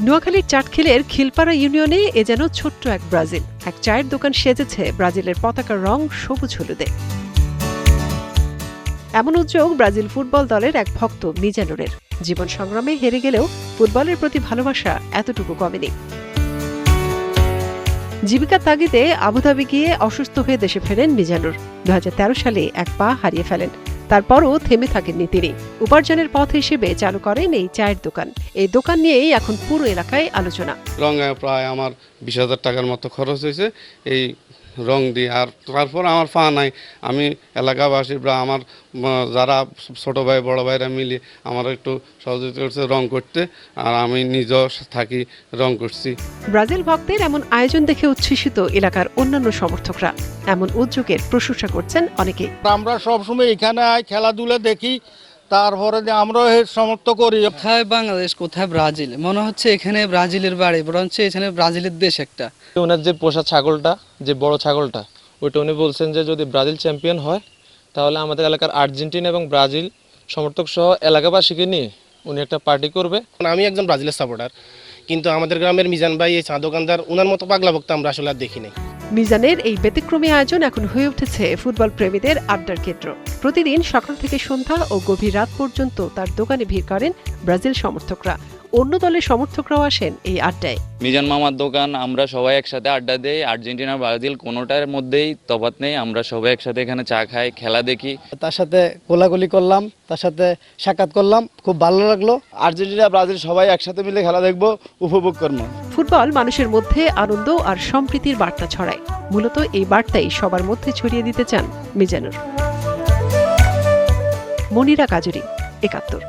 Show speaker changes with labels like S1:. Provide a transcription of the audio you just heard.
S1: নোয়াখালীর চাটখিলের খিলপাড়া ইউনিয়নে এ যেন ছোট্ট এক ব্রাজিল। এক চায়ের দোকান সেজেছে ব্রাজিলের পতাকার রং সবুজ হলুদে। এমন উদ্যোগ ব্রাজিল ফুটবল দলের এক ভক্ত মিজানুরের। জীবন সংগ্রামে হেরে গেলেও ফুটবলের প্রতি ভালোবাসা এতটুকু কমেনি। জীবিকার তাগিদে আবুধাবি গিয়ে অসুস্থ হয়ে দেশে ফেরেন মিজানুর। 2013 সালে এক পা হারিয়ে ফেলেন। তারপরও থেমে থাকেননি তিনি। উপার্জনের পথ হিসেবে চালু করেন এই চায়ের দোকান। এই দোকান নিয়েই এখন পুরো এলাকায় আলোচনা।
S2: রঙে প্রায় আমার 20,000 টাকার মতো খরচ হয়েছে এই রং দিয়ে। আর তারপর আমার পা নাই, আমি এলাকাবাসী বা আমার যারা ছোট ভাই বড় ভাইরা মিলে আমার একটু সহযোগিতা করছে রং করতে, আর আমি নিজেও থাকি রং করছি।
S1: ব্রাজিল ভক্তের এমন আয়োজন দেখে উচ্ছ্বসিত এলাকার অন্যান্য সমর্থকরা। এমন উদ্যোগের প্রশংসা করছেন অনেকে।
S3: আমরা সবসময় এখানে খেলাধুলা দেখি, তারপরে আমরাও সমর্থন করি।
S4: কোথায় বাংলাদেশ কোথায় ব্রাজিল, মনে হচ্ছে এখানে ব্রাজিলের বাড়ি, বরঞ্চ এখানে ব্রাজিলের দেশ একটা।
S5: ওনার যে পোষা ছাগলটা, যে বড় ছাগলটা, ওইটা উনি বলছেন যে যদি ব্রাজিল চ্যাম্পিয়ন হয় তাহলে আমাদের এলাকার আর্জেন্টিনা এবং ব্রাজিল সমর্থক সহ এলাকাবাসীকে নিয়ে উনি একটা পার্টি করবে।
S6: আমি একজন ব্রাজিলের সাপোর্টার, কিন্তু আমাদের গ্রামের মিজান ভাই এই চা দোকানদার, ওনার মতো পাগলা ভক্ত আমরা আসলে আর দেখি নাই।
S1: মিজানের এই ব্যতিক্রমী আয়োজন এখন হয়ে উঠেছে ফুটবল প্রেমীদের আড্ডার কেন্দ্র। প্রতিদিন সকাল থেকে সন্ধ্যা ও গভীর রাত পর্যন্ত তার দোকানে ভিড় করেন ব্রাজিল সমর্থকরা। অন্য দলের সমর্থকরাও আসেন এই আড্ডায়।
S7: মিজান মামার দোকান, আমরা সবাই একসাথে আড্ডা দেই। আর্জেন্টিনা ব্রাজিল কোনোটার মধ্যেই তফাৎ নেই, আমরা সবাই একসাথে এখানে চা খাই, খেলা দেখি।
S8: তার সাথে কোলাকুলি করলাম, তার সাথে সাক্ষাৎ করলাম, খুব ভালো লাগলো।
S5: আর্জেন্টিনা ব্রাজিল সবাই একসাথে মিলে খেলা দেখবো, উপভোগ করবো।
S1: ফুটবল মানুষের মধ্যে আনন্দ আর সম্প্রীতির বার্তা ছড়ায়। মূলত এই বার্তাই সবার মধ্যে ছড়িয়ে দিতে চান মিজানুর। মনিরা কাজুরি, 71।